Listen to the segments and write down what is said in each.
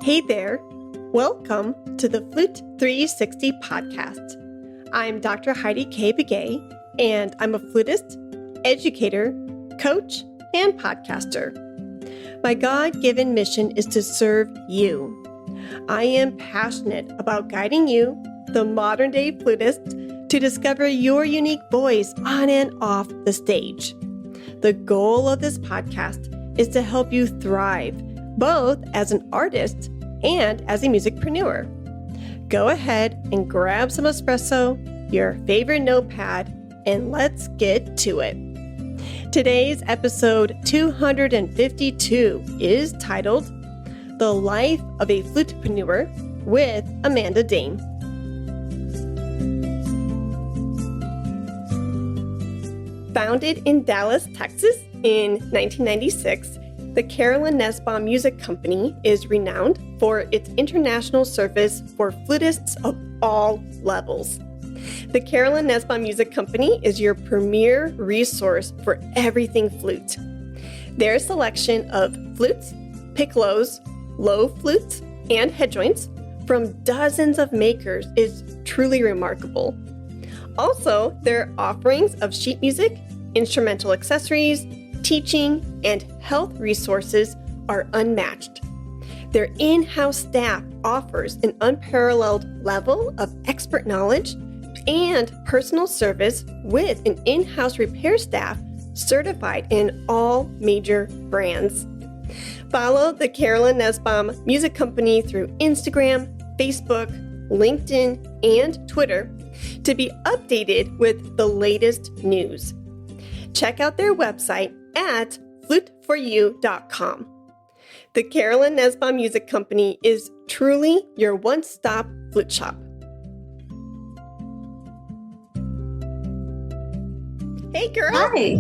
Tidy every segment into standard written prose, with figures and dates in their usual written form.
Hey there, welcome to the Flute 360 podcast. I'm Dr. Heidi K. Begay, and I'm a flutist, educator, coach, and podcaster. My God-given mission is to serve you. I am passionate about guiding you, the modern-day flutist, to discover your unique voice on and off the stage. The goal of this podcast is to help you thrive, both as an artist and as a musicpreneur. Go ahead and grab some espresso, your favorite notepad, and let's get to it. Today's episode 252 is titled The Life of a Flutepreneur with Amanda Dane. Founded in Dallas, Texas in 1996, the Carolyn Nesbaum Music Company is renowned for its international service for flutists of all levels. The Carolyn Nesbaum Music Company is your premier resource for everything flute. Their selection of flutes, piccolos, low flutes, and head joints from dozens of makers is truly remarkable. Also, their offerings of sheet music, instrumental accessories, teaching, and health resources are unmatched. Their in-house staff offers an unparalleled level of expert knowledge and personal service with an in-house repair staff certified in all major brands. Follow the Carolyn Nesbaum Music Company through Instagram, Facebook, LinkedIn, and Twitter to be updated with the latest news. Check out their website at fluteforyou.com. The Carolyn Nesbaum Music Company is truly your one-stop flute shop. Hey, girl. Hi.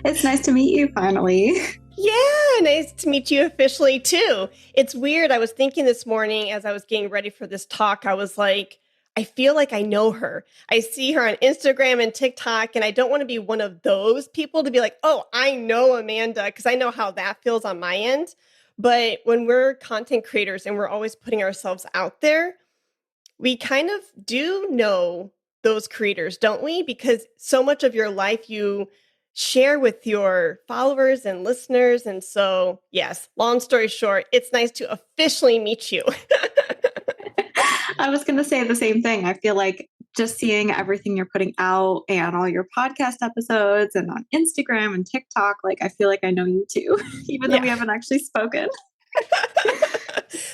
It's nice to meet you finally. Yeah, nice to meet you officially, too. It's weird. I was thinking this morning as I was getting ready for this talk, I was like, I feel like I know her. I see her on Instagram and TikTok, and I don't want to be one of those people to be like, oh, I know Amanda, because I know how that feels on my end. But when we're content creators and we're always putting ourselves out there, we kind of do know those creators, don't we? Because so much of your life you share with your followers and listeners. And so, yes, long story short, it's nice to officially meet you. I was going to say the same thing. I feel like just seeing everything you're putting out and all your podcast episodes and on Instagram and TikTok, like I feel like I know you too, even though we haven't actually spoken.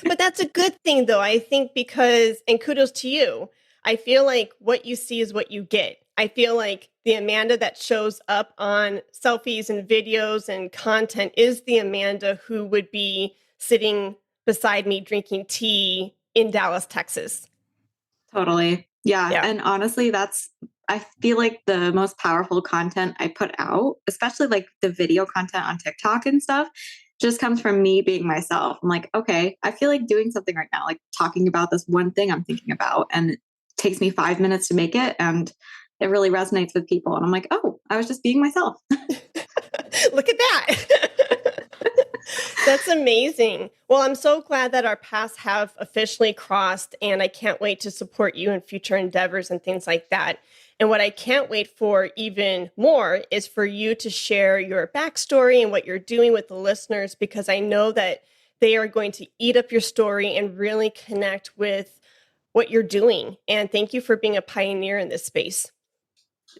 But that's a good thing, though, I think, because, and kudos to you, I feel like what you see is what you get. I feel like the Amanda that shows up on selfies and videos and content is the Amanda who would be sitting beside me drinking tea in Dallas, Texas. Totally. Yeah. And honestly, I feel like the most powerful content I put out, especially like the video content on TikTok and stuff, just comes from me being myself. I'm like, okay, I feel like doing something right now, like talking about this one thing I'm thinking about, and it takes me 5 minutes to make it. And it really resonates with people. And I'm like, oh, I was just being myself. Look at that. That's amazing. Well, I'm so glad that our paths have officially crossed, and I can't wait to support you in future endeavors and things like that. And what I can't wait for even more is for you to share your backstory and what you're doing with the listeners, because I know that they are going to eat up your story and really connect with what you're doing. And thank you for being a pioneer in this space.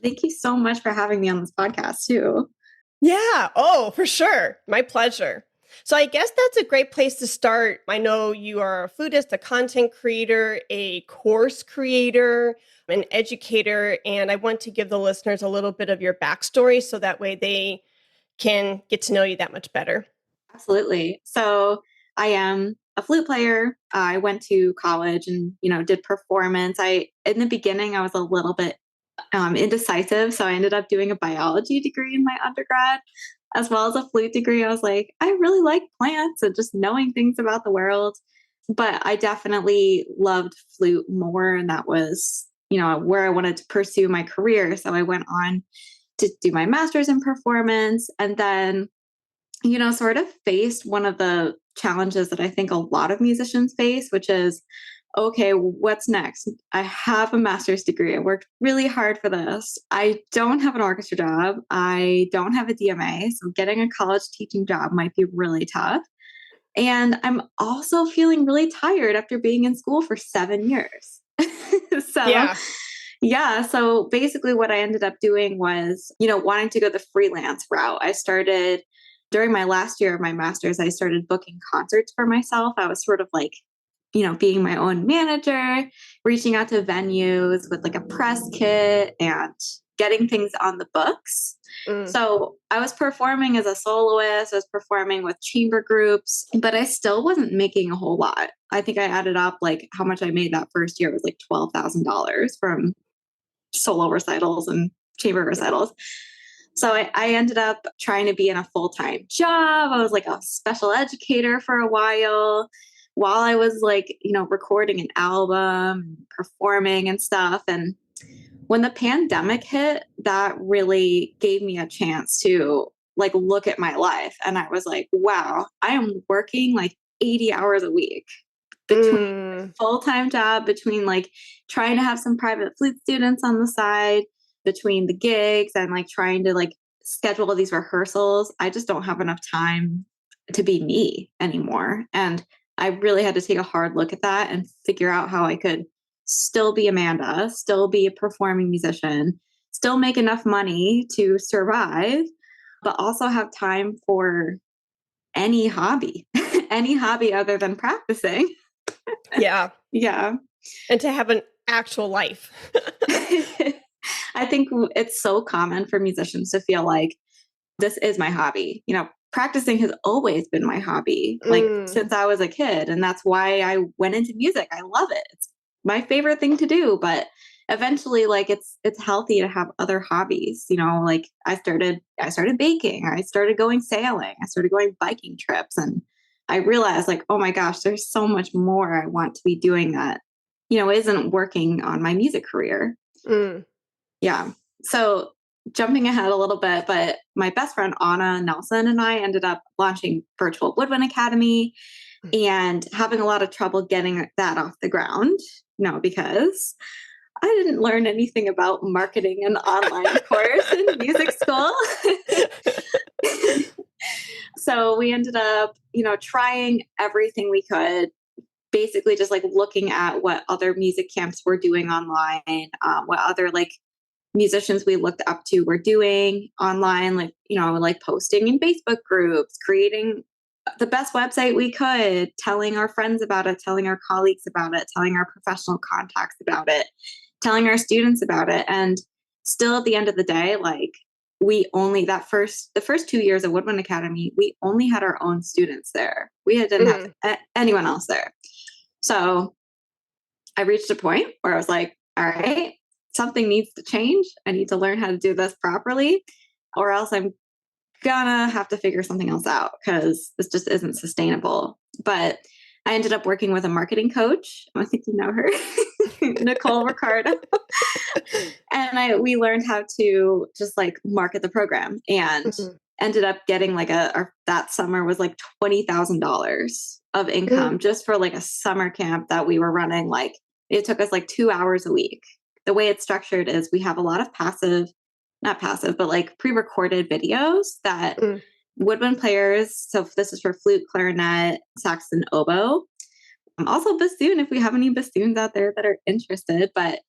Thank you so much for having me on this podcast too. Yeah. Oh, for sure. My pleasure. So I guess that's a great place to start. I know you are a flutist, a content creator, a course creator, an educator, and I want to give the listeners a little bit of your backstory so that way they can get to know you that much better. Absolutely. So I am a flute player. I went to college and, did performance. In the beginning, I was a little bit indecisive. So I ended up doing a biology degree in my undergrad, as well as a flute degree. I was like, I really like plants and just knowing things about the world. But I definitely loved flute more. And that was, where I wanted to pursue my career. So I went on to do my master's in performance. And then sort of faced one of the challenges that I think a lot of musicians face, which is, okay, what's next? I have a master's degree. I worked really hard for this. I don't have an orchestra job. I don't have a DMA. So getting a college teaching job might be really tough. And I'm also feeling really tired after being in school for 7 years. So, Yeah. yeah. So basically, what I ended up doing was, wanting to go the freelance route. I started during my last year of my master's, I started booking concerts for myself. I was sort of like, being my own manager, reaching out to venues with like a press kit and getting things on the books. Mm. So I was performing as a soloist, I was performing with chamber groups, but I still wasn't making a whole lot. I think I added up like how much I made that first year was like $12,000 from solo recitals and chamber recitals. So I ended up trying to be in a full-time job. I was like a special educator for a while I was like, recording an album, performing and stuff. And when the pandemic hit, that really gave me a chance to like look at my life. And I was like, wow, I am working like 80 hours a week between full-time job, between like trying to have some private flute students on the side, between the gigs and like trying to like schedule all these rehearsals. I just don't have enough time to be me anymore. And I really had to take a hard look at that and figure out how I could still be Amanda, still be a performing musician, still make enough money to survive, but also have time for any hobby, any hobby other than practicing. Yeah. Yeah. And to have an actual life. I think it's so common for musicians to feel like this is my hobby. Practicing has always been my hobby, like since I was a kid. And that's why I went into music. I love it. It's my favorite thing to do. But eventually, like it's healthy to have other hobbies. Like I started baking, I started going sailing, I started going biking trips. And I realized like, oh my gosh, there's so much more I want to be doing that, isn't working on my music career. Yeah. So jumping ahead a little bit, but my best friend, Anna Nelson, and I ended up launching Virtual Woodwind Academy and having a lot of trouble getting that off the ground, because I didn't learn anything about marketing an online course in music school. So we ended up, trying everything we could, basically just like looking at what other music camps were doing online, what other like musicians we looked up to were doing online, like, like posting in Facebook groups, creating the best website we could, telling our friends about it, telling our colleagues about it, telling our professional contacts about it, telling our students about it. And still at the end of the day, like the first 2 years of Woodwind Academy, we only had our own students there. We didn't have anyone else there. So I reached a point where I was like, all right, something needs to change. I need to learn how to do this properly, or else I'm gonna have to figure something else out because this just isn't sustainable. But I ended up working with a marketing coach. I think you know her, Nicole Ricardo. And we learned how to just like market the program, and ended up getting like that summer was like $20,000 of income just for like a summer camp that we were running. Like it took us like 2 hours a week. The way it's structured is we have a lot of not passive, but like pre-recorded videos that woodwind players. So this is for flute, clarinet, sax, and oboe. Also bassoon, if we have any bassoons out there that are interested. But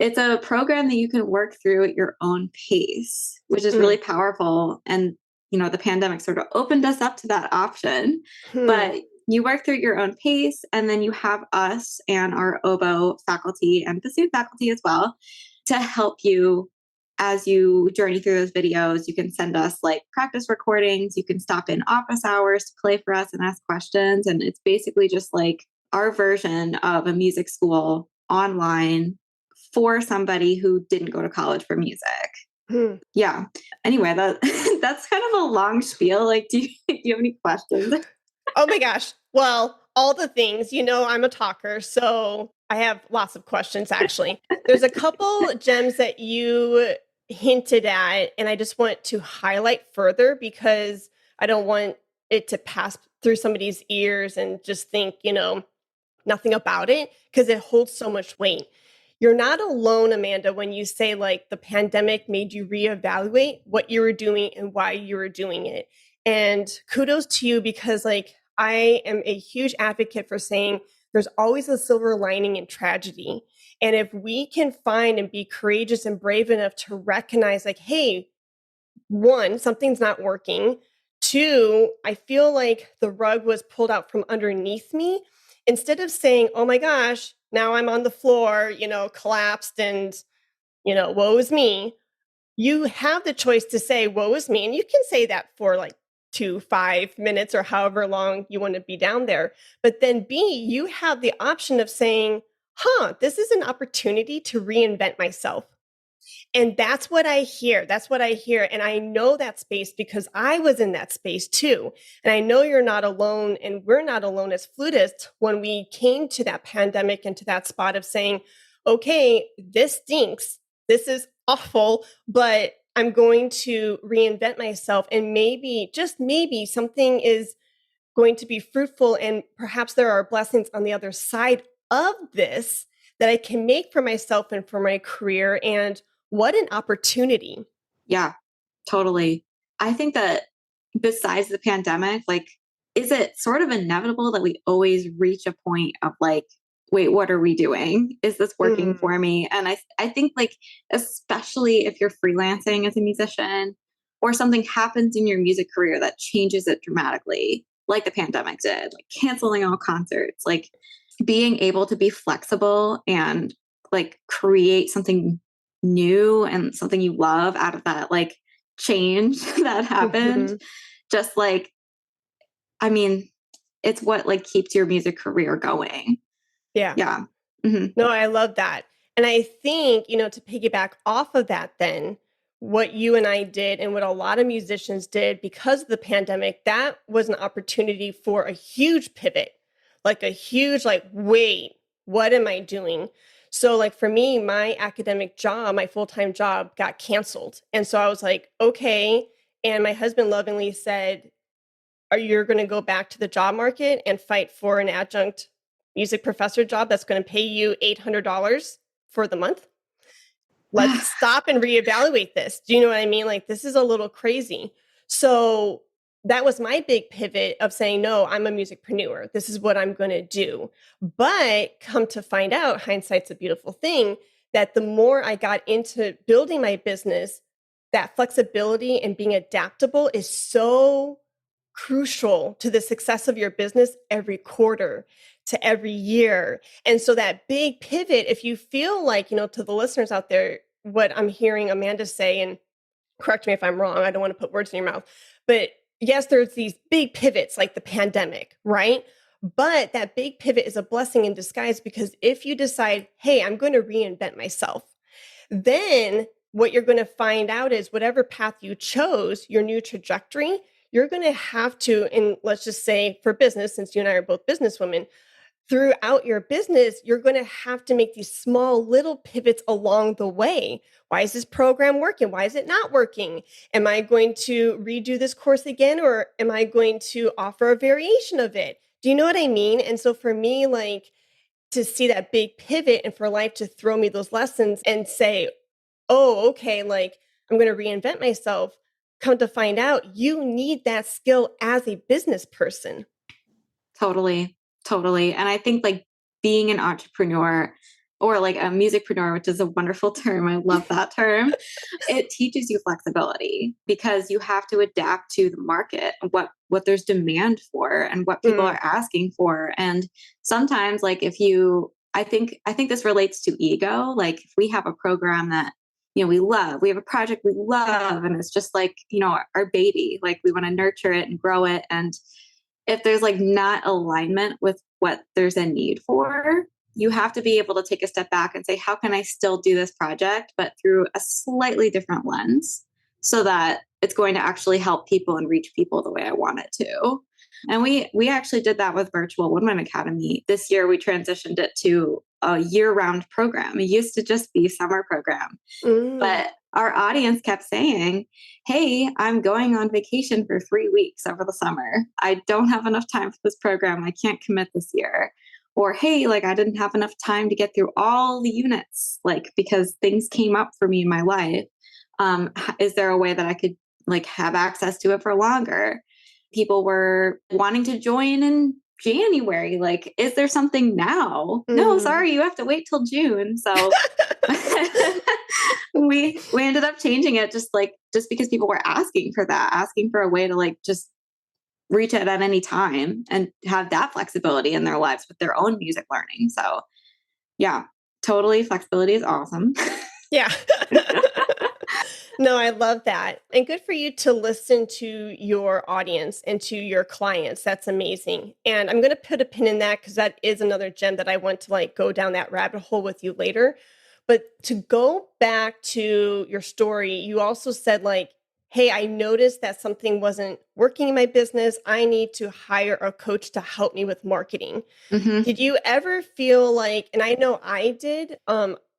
it's a program that you can work through at your own pace, which is really powerful. And, the pandemic sort of opened us up to that option. But you work through your own pace, and then you have us and our oboe faculty and bassoon faculty as well to help you as you journey through those videos. You can send us like practice recordings. You can stop in office hours to play for us and ask questions. And it's basically just like our version of a music school online for somebody who didn't go to college for music. Yeah. Anyway, that's kind of a long spiel. Like, do you have any questions? Oh my gosh. Well, all the things, I'm a talker, so I have lots of questions actually. There's a couple gems that you hinted at, and I just want to highlight further because I don't want it to pass through somebody's ears and just think, nothing about it, because it holds so much weight. You're not alone, Amanda, when you say like the pandemic made you reevaluate what you were doing and why you were doing it. And kudos to you, because like I am a huge advocate for saying there's always a silver lining in tragedy. And if we can find and be courageous and brave enough to recognize like, hey, one, something's not working. Two, I feel like the rug was pulled out from underneath me. Instead of saying, oh my gosh, now I'm on the floor, collapsed and, woe is me. You have the choice to say, woe is me. And you can say that for like 5 minutes or however long you want to be down there. But then B, you have the option of saying, this is an opportunity to reinvent myself. And that's what I hear. That's what I hear. And I know that space because I was in that space too. And I know you're not alone, and we're not alone as flutists when we came to that pandemic and to that spot of saying, okay, this stinks. This is awful, but I'm going to reinvent myself. And maybe, just maybe, something is going to be fruitful. And perhaps there are blessings on the other side of this that I can make for myself and for my career. And what an opportunity. Yeah, totally. I think that besides the pandemic, like, is it sort of inevitable that we always reach a point of like, wait, what are we doing? Is this working for me? And I think like, especially if you're freelancing as a musician or something happens in your music career that changes it dramatically, like the pandemic did, like canceling all concerts, like being able to be flexible and like create something new and something you love out of that like change that happened. Just like, I mean, it's what like keeps your music career going. Yeah. Yeah. Mhm. No, I love that. And I think, to piggyback off of that, then what you and I did and what a lot of musicians did because of the pandemic, that was an opportunity for a huge pivot, like a huge, like, wait, what am I doing? So like for me, my academic job, my full-time job got canceled. And so I was like, okay. And my husband lovingly said, are you going to go back to the job market and fight for an adjunct music professor job that's going to pay you $800 for the month? Let's stop and reevaluate this. Do you know what I mean? Like, this is a little crazy. So that was my big pivot of saying, no, I'm a musicpreneur. This is what I'm going to do. But come to find out, hindsight's a beautiful thing, that the more I got into building my business, that flexibility and being adaptable is so crucial to the success of your business every quarter to every year. And so that big pivot, if you feel like, to the listeners out there, what I'm hearing Amanda say, and correct me if I'm wrong, I don't want to put words in your mouth, but yes, there's these big pivots like the pandemic, right? But that big pivot is a blessing in disguise, because if you decide, hey, I'm going to reinvent myself, then what you're going to find out is whatever path you chose, your new trajectory, you're going to have to, and let's just say for business, since you and I are both businesswomen, throughout your business, you're going to have to make these small little pivots along the way. Why is this program working? Why is it not working? Am I going to redo this course again, or am I going to offer a variation of it? Do you know what I mean? And so for me, like, to see that big pivot and for life to throw me those lessons and say, oh, okay, like, I'm going to reinvent myself. Come to find out, you need that skill as a business person. Totally. Totally. And I think like being an entrepreneur or like a musicpreneur, which is a wonderful term, I love that term, it teaches you flexibility because you have to adapt to the market, what there's demand for and what people are asking for. And sometimes like I think this relates to ego. Like if we have a program that we love, we have a project we love, and it's just like, our baby, like we want to nurture it and grow it. And if there's like not alignment with what there's a need for, you have to be able to take a step back and say, how can I still do this project, but through a slightly different lens so that it's going to actually help people and reach people the way I want it to. And we actually did that with Virtual Woodwind Academy. This year we transitioned it to a year-round program. It used to just be summer program. Mm. But our audience kept saying, hey, I'm going on vacation for 3 weeks over the summer. I don't have enough time for this program. I can't commit this year. Or, hey, like I didn't have enough time to get through all the units, like because things came up for me in my life. Is there a way that I could like have access to it for longer? People were wanting to join in January. Like, is there something now? No, Mm. sorry, you have to wait till June. So we ended up changing it just because people were asking for that, asking for a way to like just reach it at any time and have that flexibility in their lives with their own music learning. So yeah, totally. Flexibility is awesome. Yeah. No, I love that. And good for you to listen to your audience and to your clients. That's amazing. And I'm going to put a pin in that because that is another gem that I want to like go down that rabbit hole with you later. But to go back to your story, you also said like, hey, I noticed that something wasn't working in my business. I need to hire a coach to help me with marketing. Hmm. Did you ever feel like, and I know I did,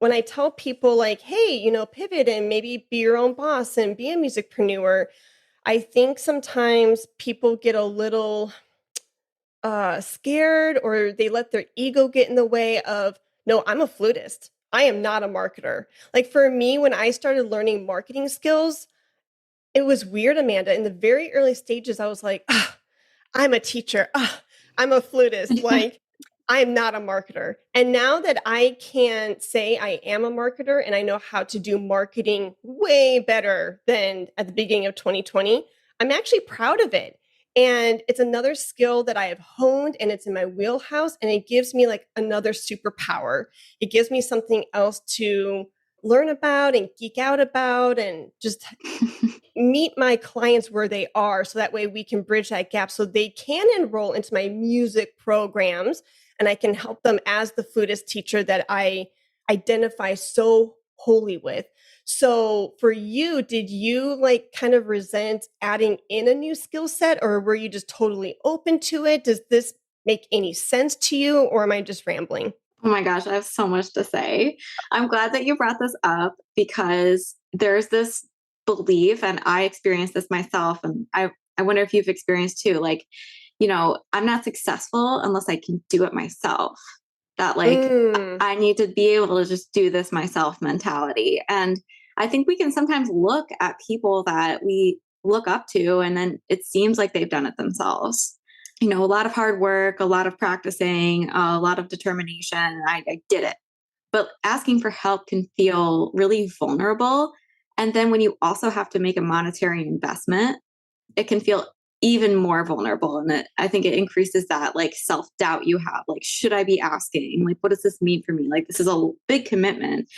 when I tell people like, hey, pivot and maybe be your own boss and be a musicpreneur, I think sometimes people get a little scared or they let their ego get in the way of, no, I'm a flutist. I am not a marketer. Like for me, when I started learning marketing skills, it was weird, Amanda. In the very early stages, I was like, "Ugh, I'm a teacher. Ugh, I'm a flutist. Like, I'm not a marketer." And now that I can say I am a marketer and I know how to do marketing way better than at the beginning of 2020, I'm actually proud of it. And it's another skill that I have honed and it's in my wheelhouse and it gives me like another superpower. It gives me something else to learn about and geek out about and just meet my clients where they are so that way we can bridge that gap so they can enroll into my music programs and I can help them as the flutist teacher that I identify so wholly with. So for you, did you like kind of resent adding in a new skill set or were you just totally open to it? Does this make any sense to you or am I just rambling? Oh my gosh, I have so much to say. I'm glad that you brought this up because there's this belief, and I experienced this myself, and I wonder if you've experienced too. Like, I'm not successful unless I can do it myself. That like Mm, I need to be able to just do this myself mentality. And I think we can sometimes look at people that we look up to, and then it seems like they've done it themselves. A lot of hard work, a lot of practicing, a lot of determination. I did it. But asking for help can feel really vulnerable. And then when you also have to make a monetary investment, it can feel even more vulnerable. And I think it increases that like self doubt you have. Like, should I be asking? Like, what does this mean for me? Like, this is a big commitment.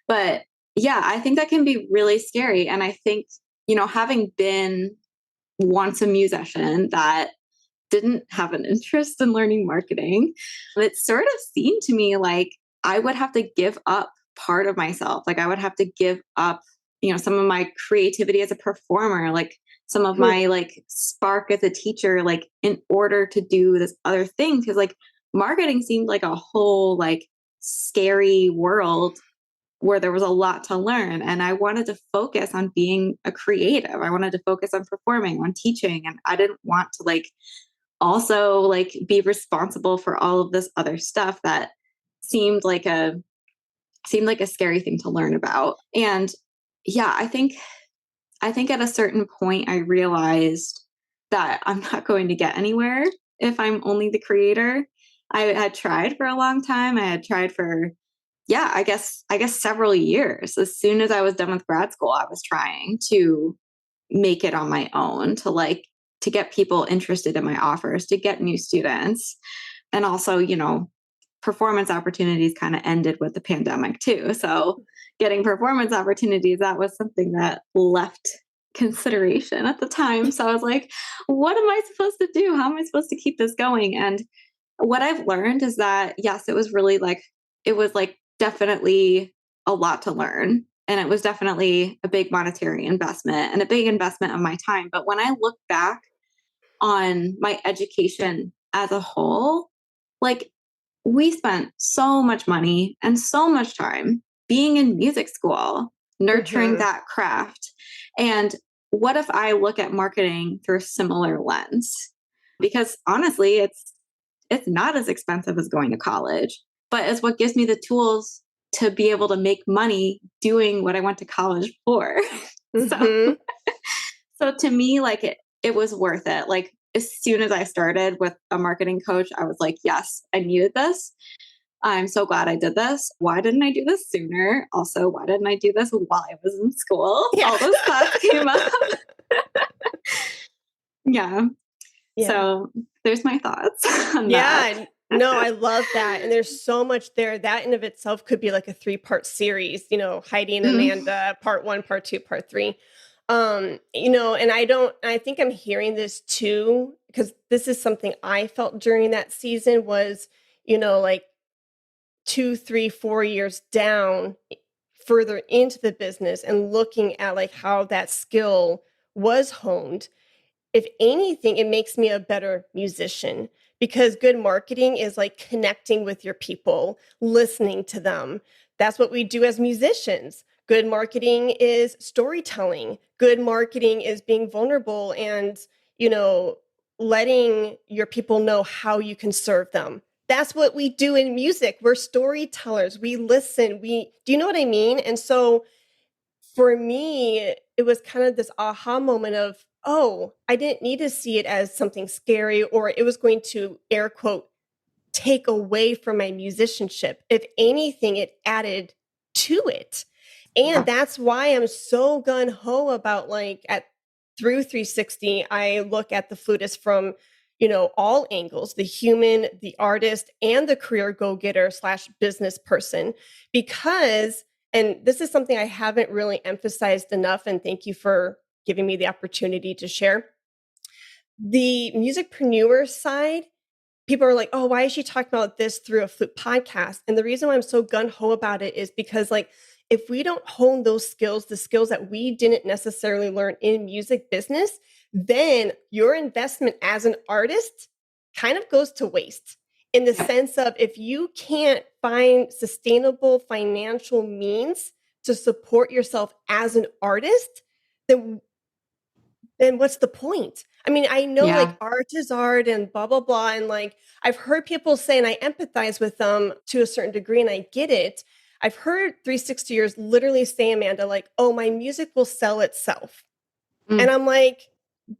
But yeah, I think that can be really scary. And I think, having been once a musician that didn't have an interest in learning marketing, it sort of seemed to me like I would have to give up part of myself. Like I would have to give up, some of my creativity as a performer, like some of hmm, my like spark as a teacher, like in order to do this other thing. Cause like marketing seemed like a whole like scary world where there was a lot to learn. And I wanted to focus on being a creative. I wanted to focus on performing, on teaching. And I didn't want to like also like be responsible for all of this other stuff that seemed like a scary thing to learn about. And yeah, I think at a certain point I realized that I'm not going to get anywhere if I'm only the creator. I had tried for a long time. I had tried for yeah, I guess several years. As soon as I was done with grad school, I was trying to make it on my own to get people interested in my offers, to get new students. And also, performance opportunities kind of ended with the pandemic too. So getting performance opportunities, that was something that left consideration at the time. So I was like, what am I supposed to do? How am I supposed to keep this going? And what I've learned is that, yes, it was like definitely a lot to learn. And it was definitely a big monetary investment and a big investment of my time. But when I look back on my education as a whole, like we spent so much money and so much time being in music school, nurturing Mm-hmm. that craft. And what if I look at marketing through a similar lens? Because honestly, it's not as expensive as going to college, but it's what gives me the tools to be able to make money doing what I went to college for. so Mm-hmm. so to me, like it was worth it. Like as soon as I started with a marketing coach, I was like, yes, I needed this. I'm so glad I did this. Why didn't I do this sooner? Also, why didn't I do this while I was in school? Yeah. All those thoughts came up. Yeah. Yeah. So there's my thoughts on that. Yeah. No, I love that. And there's so much there. That in of itself could be like a 3-part series, Heidi and Mm. Amanda, part 1, part 2, part 3. And I think I'm hearing this too, because this is something I felt during that season was, like 2, 3, 4 years down further into the business and looking at like how that skill was honed. If anything, it makes me a better musician because good marketing is like connecting with your people, listening to them. That's what we do as musicians. Good marketing is storytelling. Good marketing is being vulnerable and, you know, letting your people know how you can serve them. That's what we do in music. We're storytellers. We listen. Do you know what I mean? And so for me, it was kind of this aha moment of, oh, I didn't need to see it as something scary or it was going to air quote take away from my musicianship. If anything, it added to it. And Yeah. that's why I'm so gun ho about like at through 360, I look at the flutist from, all angles, the human, the artist, and the career go-getter / business person, because, and this is something I haven't really emphasized enough, and thank you for giving me the opportunity to share. The musicpreneur side, people are like, oh, why is she talking about this through a flute podcast? And the reason why I'm so gun ho about it is because, like, if we don't hone those skills, the skills that we didn't necessarily learn in music business, then your investment as an artist kind of goes to waste in the Yep. sense of if you can't find sustainable financial means to support yourself as an artist, then what's the point? I mean, I know Yeah. like art is art and blah, blah, blah. And like I've heard people say, and I empathize with them to a certain degree, and I get it. I've heard 360 years literally say, Amanda, like, oh, my music will sell itself. And Mm. I'm like,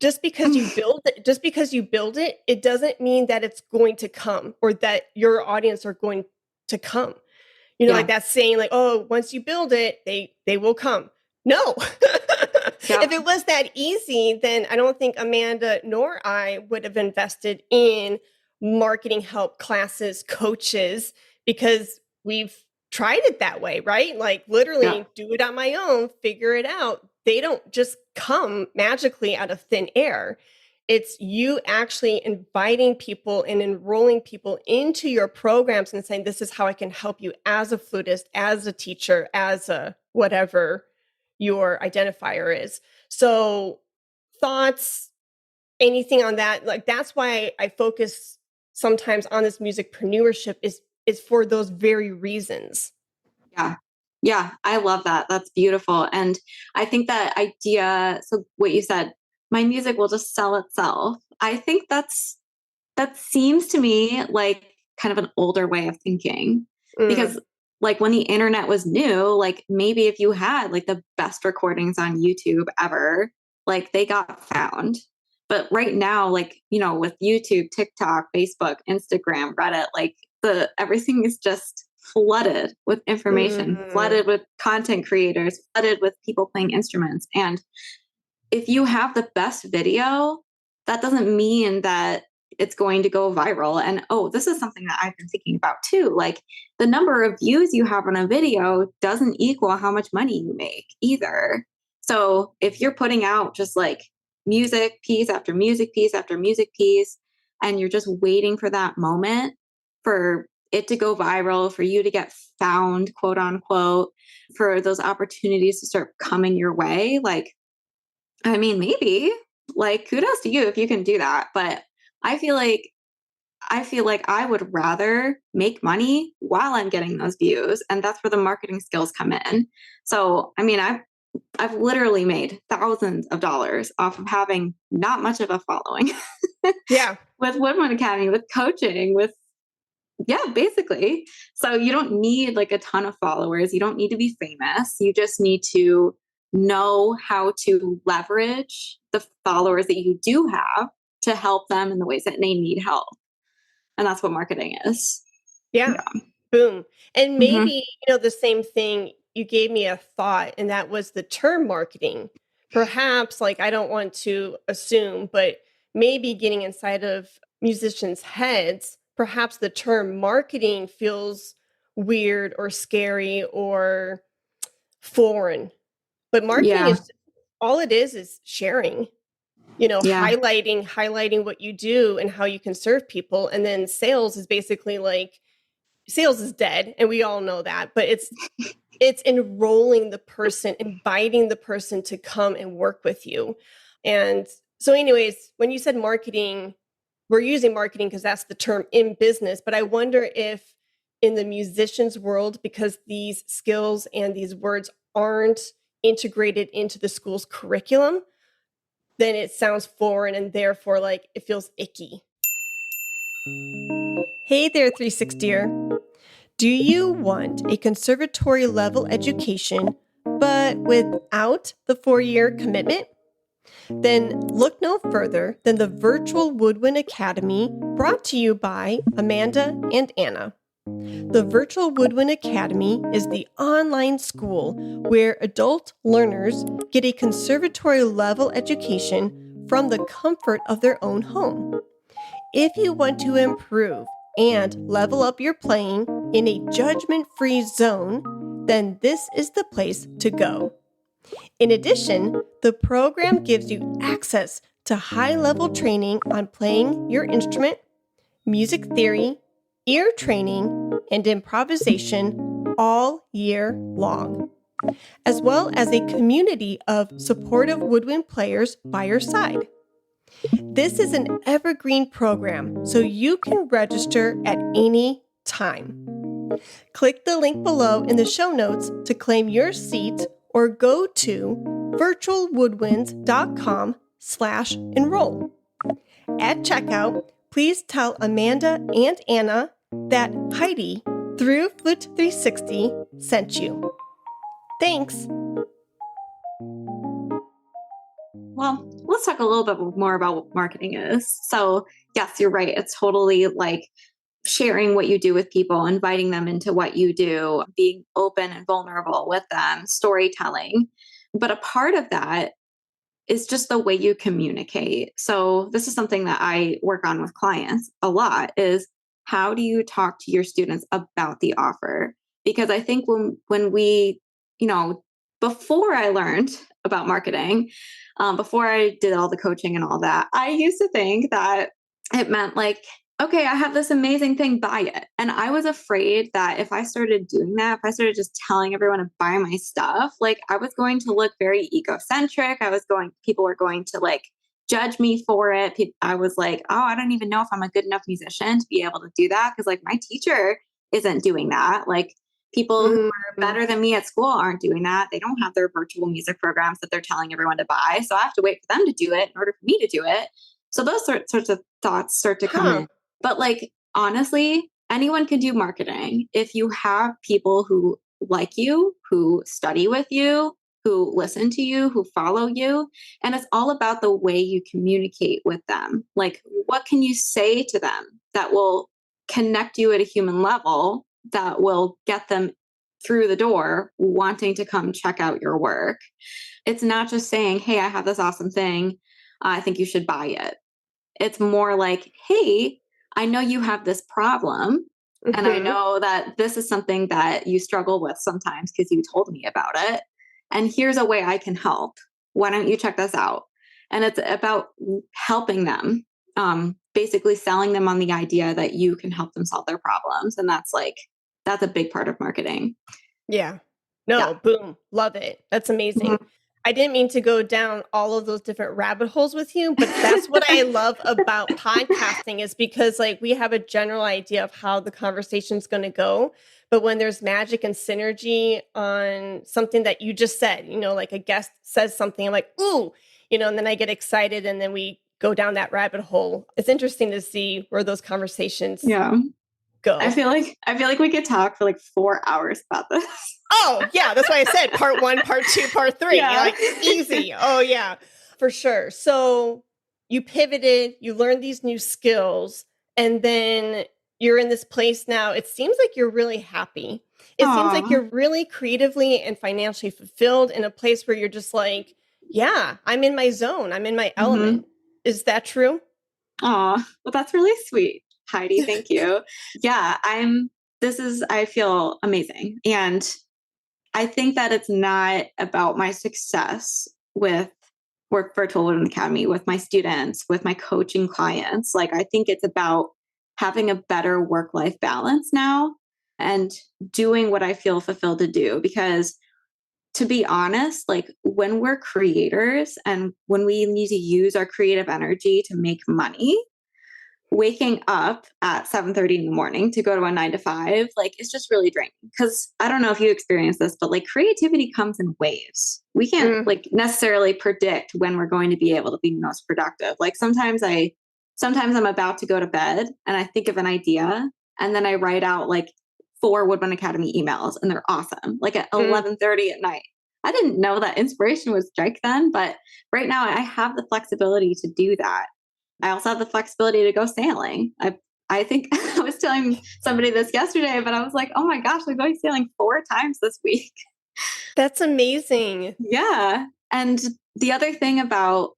just because you build it, it doesn't mean that it's going to come or that your audience are going to come. Like Yeah. that saying like, oh, once you build it, they will come. No. If Yep. it was that easy, then I don't think Amanda nor I would have invested in marketing help classes, coaches, because we've tried it that way, right? Like literally Yep. do it on my own, figure it out. They don't just come magically out of thin air. It's you actually inviting people and enrolling people into your programs and saying, this is how I can help you as a flutist, as a teacher, as a whatever your identifier is. So, thoughts, anything on that? Like, that's why I focus sometimes on this musicpreneurship is for those very reasons. Yeah. Yeah. I love that. That's beautiful. And I think that idea, so what you said, my music will just sell itself. I think that seems to me like kind of an older way of thinking Mm, because like when the internet was new, like maybe if you had like the best recordings on YouTube ever, like they got found. But right now, like, with YouTube, TikTok, Facebook, Instagram, Reddit, like the everything is just flooded with information, mm, flooded with content creators, flooded with people playing instruments. And if you have the best video, that doesn't mean that it's going to go viral. And oh, this is something that I've been thinking about too. Like the number of views you have on a video doesn't equal how much money you make either. So if you're putting out just like music piece after music piece after music piece, and you're just waiting for that moment for it to go viral, for you to get found, quote unquote, for those opportunities to start coming your way. Like, I mean, maybe, like, kudos to you if you can do that. But I feel like I would rather make money while I'm getting those views. And that's where the marketing skills come in. So, I mean, I've literally made thousands of dollars off of having not much of a following Yeah. with Woodwind Academy, with coaching, with, yeah, basically. So you don't need like a ton of followers. You don't need to be famous. You just need to know how to leverage the followers that you do have to help them in the ways that they need help. And that's what marketing is. Yeah. Yeah. Boom. And Mm-hmm. maybe, the same thing, you gave me a thought, and that was the term marketing. Perhaps, like, I don't want to assume, but maybe getting inside of musicians' heads, perhaps the term marketing feels weird or scary or foreign. But marketing Yeah. is all it is sharing, Yeah. highlighting what you do and how you can serve people. And then sales is basically like, sales is dead, and we all know that, but it's enrolling the person, inviting the person to come and work with you. And so anyways, when you said marketing, we're using marketing because that's the term in business, but I wonder if in the musician's world, because these skills and these words aren't integrated into the school's curriculum, then it sounds foreign and therefore like it feels icky. Hey there, 360er. Do you want a conservatory level education, but without the 4-year commitment? Then look no further than the Virtual Woodwind Academy, brought to you by Amanda and Anna. The Virtual Woodwind Academy is the online school where adult learners get a conservatory level education from the comfort of their own home. If you want to improve and level up your playing in a judgment-free zone, then this is the place to go. In addition, the program gives you access to high-level training on playing your instrument, music theory, ear training, and improvisation all year long, as well as a community of supportive woodwind players by your side. This is an evergreen program, so you can register at any time. Click the link below in the show notes to claim your seat, or go to virtualwoodwinds.com/enroll. At checkout, please tell Amanda and Anna that Heidi through Flute 360 sent you. Thanks. Well, let's talk a little bit more about what marketing is. So, yes, you're right. It's totally like sharing what you do with people, inviting them into what you do, being open and vulnerable with them, storytelling. But a part of that is just the way you communicate. So, this is something that I work on with clients a lot, is how do you talk to your students about the offer? Because I think when we, before I learned about marketing, before I did all the coaching and all that, I used to think that it meant like, okay, I have this amazing thing, buy it. And I was afraid that if I started doing that, if I started just telling everyone to buy my stuff, like I was going to look very egocentric. People were going to like judge me for it. I was like, oh, I don't even know if I'm a good enough musician to be able to do that. Cause like my teacher isn't doing that. Like people who are better than me at school aren't doing that. They don't have their virtual music programs that they're telling everyone to buy. So I have to wait for them to do it in order for me to do it. So those sorts of thoughts start to come in. But like, honestly, anyone can do marketing. If you have people who like you, who study with you, who listen to you, who follow you. And it's all about the way you communicate with them. Like, what can you say to them that will connect you at a human level, that will get them through the door wanting to come check out your work? It's not just saying, hey, I have this awesome thing. I think you should buy it. It's more like, hey, I know you have this problem. And I know that this is something that you struggle with sometimes because you told me about it. And here's a way I can help. Why don't you check this out? And it's about helping them basically selling them on the idea that you can help them solve their problems. And that's a big part of marketing. Yeah. No, Yeah. boom. Love it. That's amazing. Mhm. I didn't mean to go down all of those different rabbit holes with you, but that's what I love about podcasting is because like we have a general idea of how the conversation's going to go. But when there's magic and synergy on something that you just said, you know, like a guest says something, I'm like, ooh, you know, and then I get excited and then we go down that rabbit hole. It's interesting to see where those conversations go. I feel like we could talk for like 4 hours about this. Oh, yeah. That's why I said part 1, part 2, part 3. Yeah. Like easy. Oh, yeah, for sure. So you pivoted, you learned these new skills, and then you're in this place now. It seems like you're really happy. It seems like you're really creatively and financially fulfilled in a place where you're just like, yeah, I'm in my zone. I'm in my element. Is that true? Oh, well, that's really sweet, Heidi. Thank you. Yeah, I feel amazing. And I think that it's not about my success with Work Virtual Women Academy, with my students, with my coaching clients. Like, I think it's about having a better work-life balance now and doing what I feel fulfilled to do. Because to be honest, like when we're creators and when we need to use our creative energy to make money, waking up at 7:30 in the morning to go to a 9 to 5, like it's just really draining. Because I don't know if you experience this, but like creativity comes in waves. We can't like necessarily predict when we're going to be able to be most productive. Like sometimes I'm about to go to bed and I think of an idea and then I write out like 4 Woodman Academy emails and they're awesome. Like at 11:30 at night. I didn't know that inspiration would strike then, but right now I have the flexibility to do that. I also have the flexibility to go sailing. I think I was telling somebody this yesterday, but I was like, oh my gosh, I'm going sailing 4 times this week. That's amazing. Yeah. And the other thing about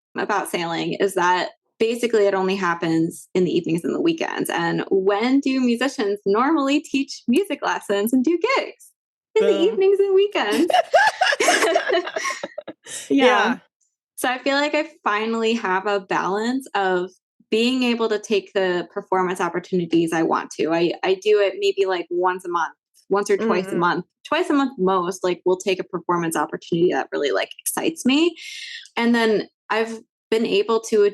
sailing is that basically it only happens in the evenings and the weekends. And when do musicians normally teach music lessons and do gigs? In the evenings and weekends. Yeah. So I feel like I finally have a balance of being able to take the performance opportunities I want to. I do it maybe like once a month, once or twice a month, twice a month most, like we'll take a performance opportunity that really like excites me. And then I've been able to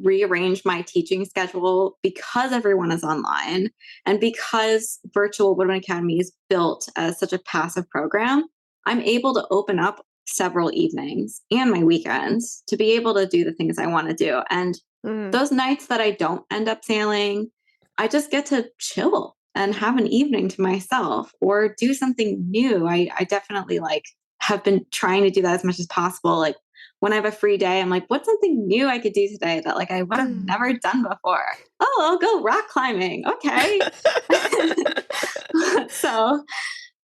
rearrange my teaching schedule because everyone is online and because Virtual Woodman Academy is built as such a passive program. I'm able to open up several evenings and my weekends to be able to do the things I want to do. And those nights that I don't end up sailing, I just get to chill and have an evening to myself or do something new. I definitely like have been trying to do that as much as possible. Like when I have a free day, I'm like, what's something new I could do today that like I would have never done before? Oh, I'll go rock climbing. Okay. So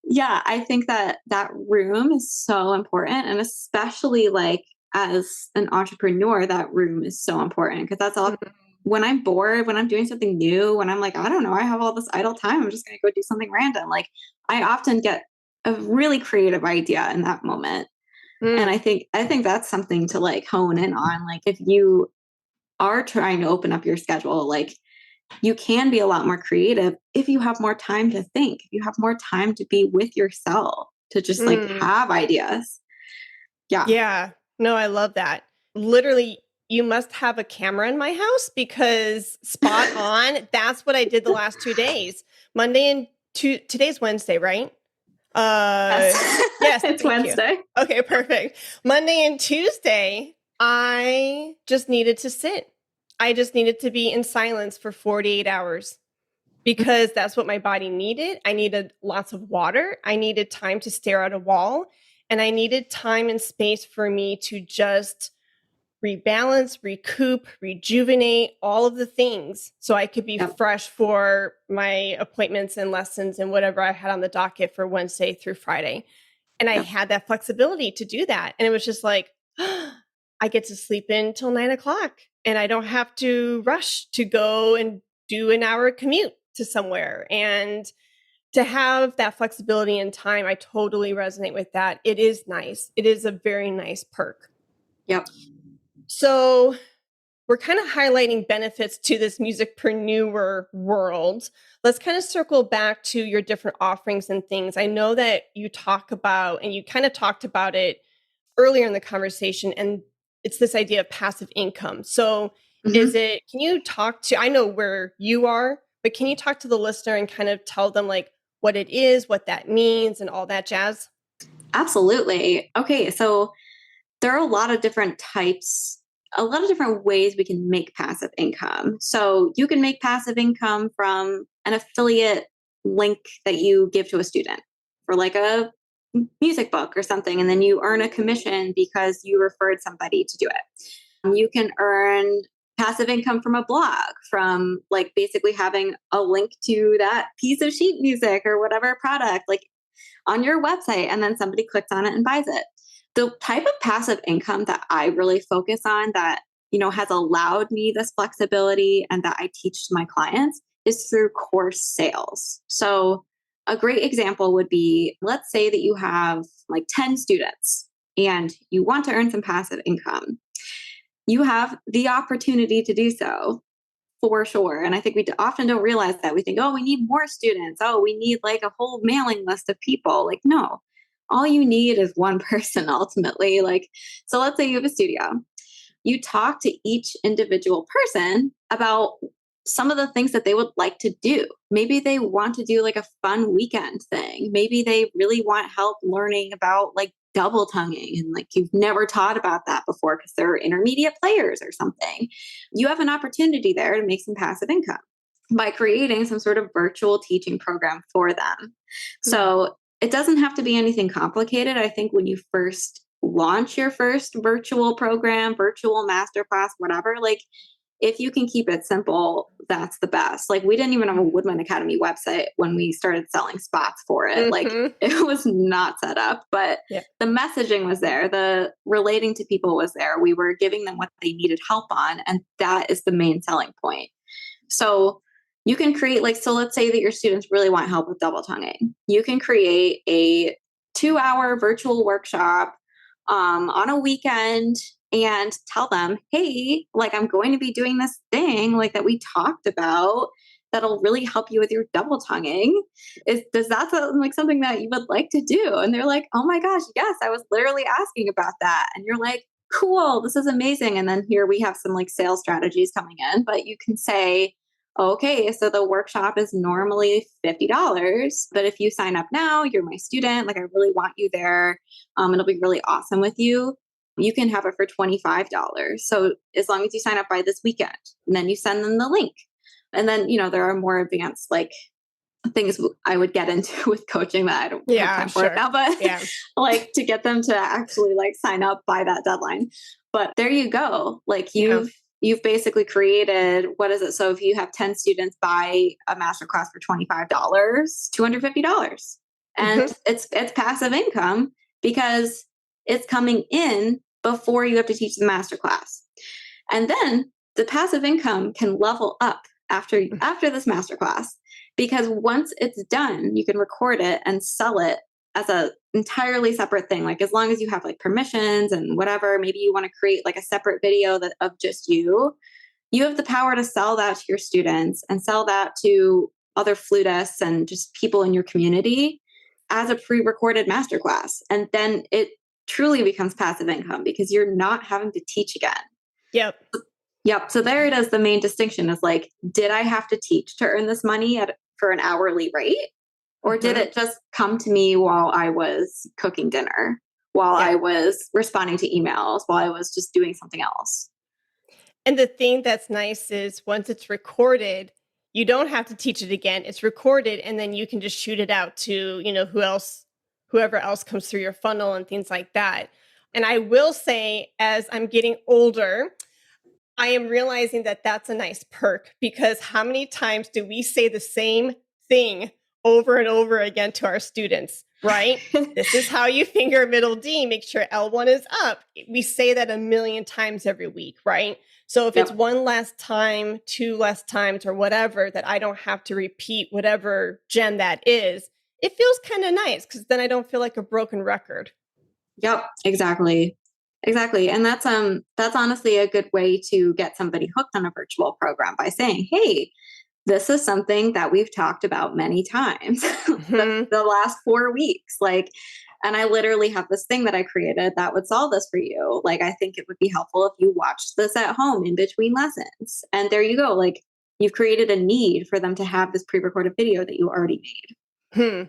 yeah, I think that room is so important. And especially like as an entrepreneur, that room is so important because that's all when I'm bored, when I'm doing something new, when I'm like, I don't know, I have all this idle time, I'm just going to go do something random. Like I often get a really creative idea in that moment. And I think that's something to like hone in on. Like if you are trying to open up your schedule, like you can be a lot more creative if you have more time to think, if you have more time to be with yourself, to just like have ideas. Yeah. Yeah. No, I love that. Literally, you must have a camera in my house because spot on. That's what I did the last 2 days. Monday and today's Wednesday, right? Yes, it's Wednesday. Okay, perfect. Monday and Tuesday, I just needed to sit. I just needed to be in silence for 48 hours because that's what my body needed. I needed lots of water. I needed time to stare at a wall. And I needed time and space for me to just rebalance, recoup, rejuvenate, all of the things so I could be fresh for my appointments and lessons and whatever I had on the docket for Wednesday through Friday. And I had that flexibility to do that. And it was just like, I get to sleep in till 9 o'clock and I don't have to rush to go and do an hour commute to somewhere. And to have that flexibility and time, I totally resonate with that. It is nice. It is a very nice perk. Yep. So we're kind of highlighting benefits to this musicpreneur world. Let's kind of circle back to your different offerings and things. I know that you talk about, and you kind of talked about it earlier in the conversation, and it's this idea of passive income. So can you talk to, I know where you are, but can you talk to the listener and kind of tell them like what it is, what that means, and all that jazz? Absolutely. Okay. So there are a lot of different types, a lot of different ways we can make passive income. So you can make passive income from an affiliate link that you give to a student for like a music book or something, and then you earn a commission because you referred somebody to do it. You can earn passive income from a blog, from like basically having a link to that piece of sheet music or whatever product like on your website, and then somebody clicks on it and buys it. The type of passive income that I really focus on that, has allowed me this flexibility and that I teach to my clients is through course sales. So a great example would be, let's say that you have like 10 students and you want to earn some passive income. You have the opportunity to do so for sure. And I think we often don't realize that. We think, oh, we need more students. Oh, we need like a whole mailing list of people. Like, no, all you need is one person ultimately. Like, so let's say you have a studio. You talk to each individual person about some of the things that they would like to do. Maybe they want to do like a fun weekend thing. Maybe they really want help learning about like double tonguing, and like you've never taught about that before because they're intermediate players or something. You have an opportunity there to make some passive income by creating some sort of virtual teaching program for them. So it doesn't have to be anything complicated. I think when you first launch your first virtual program, virtual masterclass, whatever, like if you can keep it simple, that's the best. Like we didn't even have a Woodman Academy website when we started selling spots for it. Like it was not set up, but the messaging was there. The relating to people was there. We were giving them what they needed help on. And that is the main selling point. So you can create so let's say that your students really want help with double tonguing. You can create a 2-hour virtual workshop on a weekend and tell them, hey, like I'm going to be doing this thing like that we talked about that'll really help you with your double tonguing. Does that sound like something that you would like to do? And they're like, oh my gosh, yes, I was literally asking about that. And you're like, cool, this is amazing. And then here we have some like sales strategies coming in, but you can say, okay, so the workshop is normally $50, but if you sign up now, you're my student. Like I really want you there. It'll be really awesome with you. You can have it for $25. So as long as you sign up by this weekend, and then you send them the link. And then, there are more advanced like things I would get into with coaching that I don't have time for it now, but like to get them to actually like sign up by that deadline. But there you go. Like you've basically created, what is it? So if you have 10 students buy a masterclass for $25, $250. And it's passive income because it's coming in before you have to teach the masterclass. And then the passive income can level up after this masterclass, because once it's done, you can record it and sell it as a entirely separate thing. Like as long as you have like permissions and whatever, maybe you want to create like a separate video of just you have the power to sell that to your students and sell that to other flutists and just people in your community as a pre-recorded masterclass. And then it truly becomes passive income because you're not having to teach again. Yep. So there it is. The main distinction is like, did I have to teach to earn this money for an hourly rate? Or did it just come to me while I was cooking dinner, while I was responding to emails, while I was just doing something else? And the thing that's nice is once it's recorded, you don't have to teach it again. It's recorded, and then you can just shoot it out to, whoever else comes through your funnel and things like that. And I will say, as I'm getting older, I am realizing that that's a nice perk, because how many times do we say the same thing over and over again to our students, right? This is how you finger middle D, make sure L1 is up. We say that a million times every week, right? So if it's one less time, 2 less times, or whatever, that I don't have to repeat whatever gen that is, it feels kind of nice, because then I don't feel like a broken record. Yep, exactly. Exactly. And that's honestly a good way to get somebody hooked on a virtual program by saying, hey, this is something that we've talked about many times Mhm. the last 4 weeks. Like, and I literally have this thing that I created that would solve this for you. Like, I think it would be helpful if you watched this at home in between lessons. And there you go. Like, you've created a need for them to have this pre-recorded video that you already Hmm.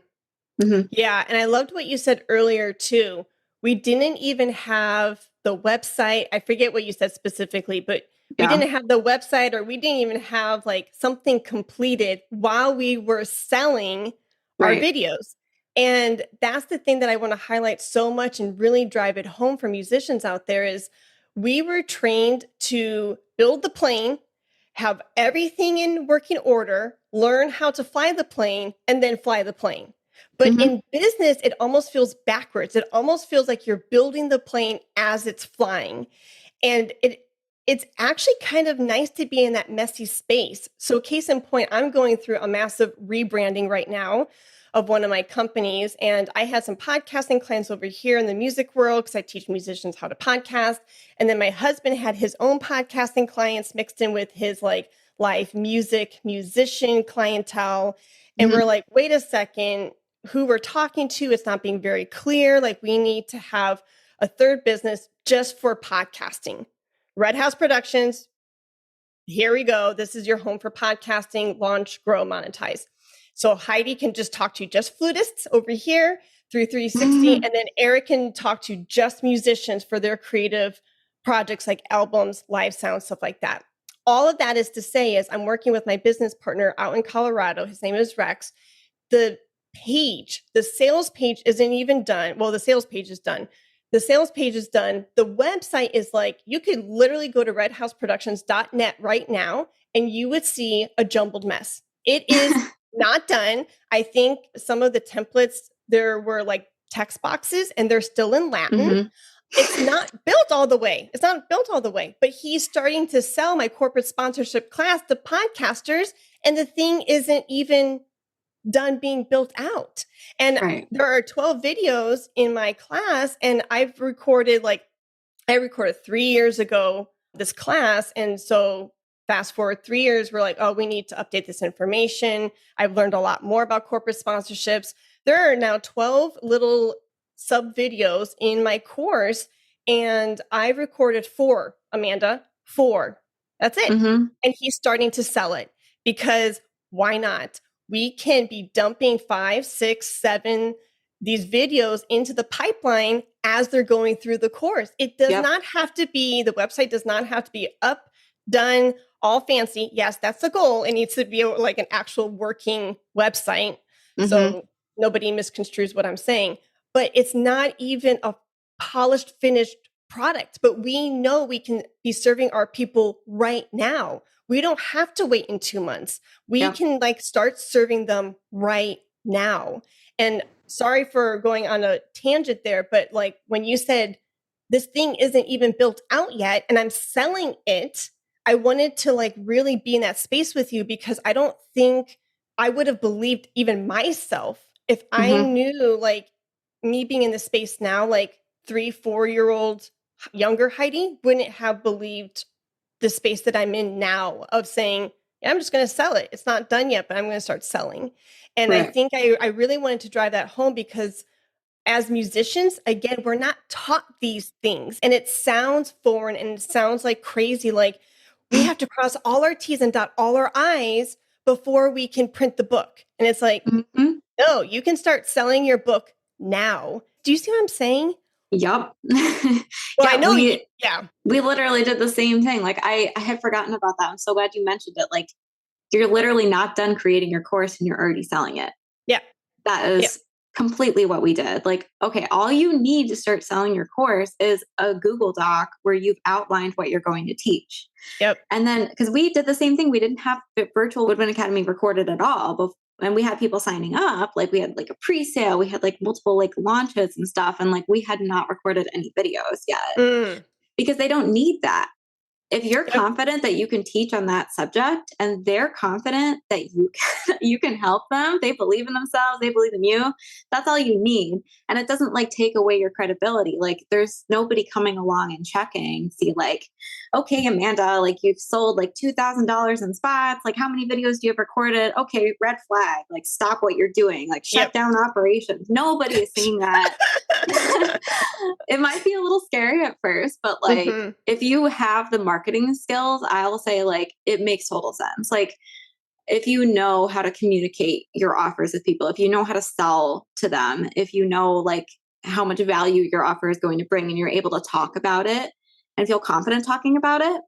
made. Hmm. Yeah, and I loved what you said earlier too. We didn't even have the website. I forget what you said specifically, but we Yeah. didn't have the website, or we didn't even have like something completed while we were selling our Right. videos. And that's the thing that I want to highlight so much and really drive it home for musicians out there is we were trained to build the plane, have everything in working order, learn how to fly the plane, and then fly the plane. But Hmm. in business, it almost feels backwards. It almost feels like you're building the plane as it's flying. And it's actually kind of nice to be in that messy space. So case in point, I'm going through a massive rebranding right now of one of my companies. And I had some podcasting clients over here in the music world because I teach musicians how to podcast. And then my husband had his own podcasting clients mixed in with his like live music, musician clientele. And we're Hmm. like, wait a second, who we're talking to, it's not being very clear. Like we need to have a third business just for podcasting. Red House Productions, here we go. This is your home for podcasting, launch, grow, monetize. So Heidi can just talk to just flutists over here through 360, Hmm. and then Eric can talk to just musicians for their creative projects like albums, live sound, stuff like that. All of that is to say is I'm working with my business partner out in Colorado. His name is Rex. The sales page isn't even done. Well, the sales page is done. The sales page is done. The website is like, you could literally go to redhouseproductions.net right now and you would see a jumbled mess. It is not done. I think some of the templates, there were like text boxes and they're still in Latin. Hmm. It's not built all the way. It's not built all the way, but he's starting to sell my corporate sponsorship class to podcasters, and the thing isn't even done being built out. And Right. there are 12 videos in my class, and I recorded 3 years ago this class. And so fast forward 3 years, we're like, oh, we need to update this information. I've learned a lot more about corporate sponsorships. There are now 12 little sub videos in my course, and I recorded 4, Amanda, 4. That's it. Hmm. And he's starting to sell it because why not? We can be dumping 5, 6, 7 these videos into the pipeline as they're going through the course. It does Yep. not have to be, the website does not have to be up, done, all fancy. Yes, that's the goal. It needs to be like an actual working website. Hmm. So nobody misconstrues what I'm saying. But it's not even a polished, finished product. But we know we can be serving our people right now. We don't have to wait in 2 months. We Yep. can like start serving them right now. And sorry for going on a tangent there, but like when you said this thing isn't even built out yet and I'm selling it, I wanted to like really be in that space with you because I don't think I would have believed even myself if I Hmm. knew like me being in the space now, like 3, 4-year-old younger Heidi wouldn't have believed the space that I'm in now of saying, yeah, I'm just going to sell it. It's not done yet, but I'm going to start selling. And I Right. think I really wanted to drive that home because as musicians, again, we're not taught these things. And it sounds foreign and it sounds like crazy. Like we have to cross all our T's and dot all our I's before we can print the book. And it's like, Hmm. no, you can start selling your book now. Do you see what I'm saying? Yep. Well, I Yeah, know you, yeah, we literally did the same thing. Like I had forgotten about that. I'm so glad you mentioned it. Like you're literally not done creating your course and you're already selling it. yeah, That yeah, is completely what we did. Like, okay, all you need to start selling your course is a Google Doc where you've outlined what you're going to teach. yep. And then, because we did the same thing, we didn't have the virtual Woodwind Academy recorded at all. But and we had people signing up, like we had like a pre-sale, we had like multiple like launches and stuff. And like we had not recorded any videos yet Mm, because they don't need that. If you're confident that you can teach on that subject and they're confident that you can help them, they believe in themselves, they believe in you, that's all you need. And it doesn't like take away your credibility. Like there's nobody coming along and checking, see like, okay, Amanda, like you've sold like $2,000 in spots. Like how many videos do you have recorded? Okay, red flag, like stop what you're doing, like shut down operations. Nobody is seeing that. It might be a little scary at first, but like if you have the marketing skills, I'll say like it makes total sense. Like if you know how to communicate your offers with people, if you know how to sell to them, if you know like how much value your offer is going to bring and you're able to talk about it and feel confident talking about it,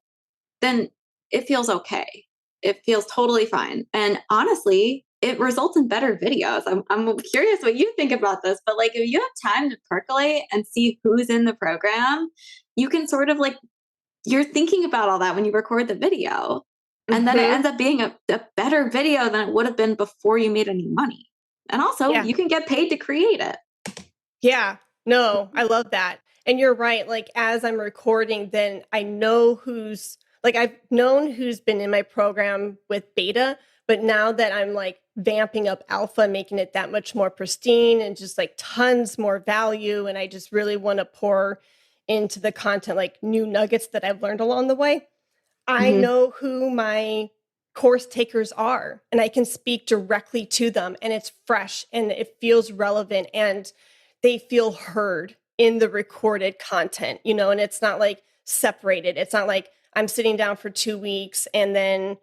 then it feels okay. It feels totally fine. And honestly, it results in better videos. I'm curious what you think about this, but like if you have time to percolate and see who's in the program, you can sort of like, you're thinking about all that when you record the video. And then it ends up being a better video than it would have been before you made any money. And also you can get paid to create it. Yeah, no, I love that. And you're right. Like as I'm recording, then I know who's like, I've known who's been in my program with beta, but now that I'm like vamping up alpha, making it that much more pristine and just like tons more value. And I just really want to pour into the content, like new nuggets that I've learned along the way. I know who my course takers are and I can speak directly to them and it's fresh and it feels relevant and they feel heard in the recorded content, you know, and it's not like separated. It's not like I'm sitting down for 2 weeks and then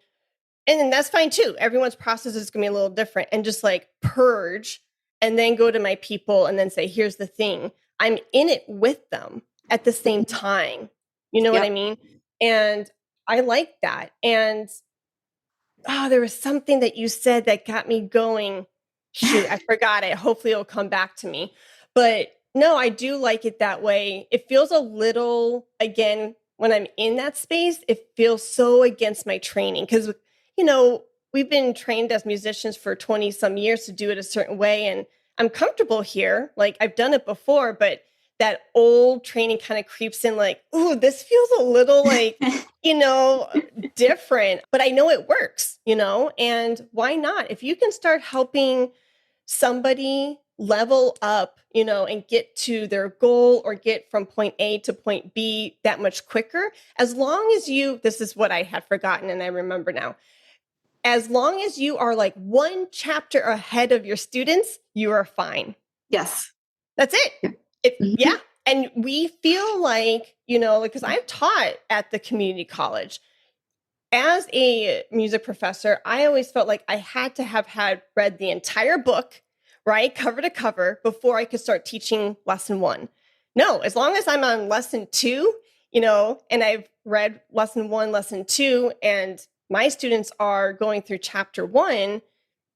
that's fine too. Everyone's process is going to be a little different and just like purge and then go to my people and then say, here's the thing. I'm in it with them at the same time. You know what I mean? And I like that. And there was something that you said that got me going. Shoot, I forgot it. Hopefully it'll come back to me. But no, I do like it that way. It feels a little, again, when I'm in that space, it feels so against my training. Because, you know, we've been trained as musicians for 20 some years to do it a certain way. And I'm comfortable here. Like I've done it before, but that old training kind of creeps in like, ooh, this feels a little like, you know, different, but I know it works, you know, and why not? If you can start helping somebody level up, you know, and get to their goal or get from point A to point B that much quicker, as long as you, this is what I had forgotten and I remember now, as long as you are like one chapter ahead of your students, you are fine. Yes. That's it. Yeah. And we feel like, you know, because I've taught at the community college. As a music professor, I always felt like I had to have had read the entire book, right, cover to cover, before I could start teaching lesson 1. No, as long as I'm on lesson 2, you know, and I've read lesson 1, lesson 2, and my students are going through chapter 1,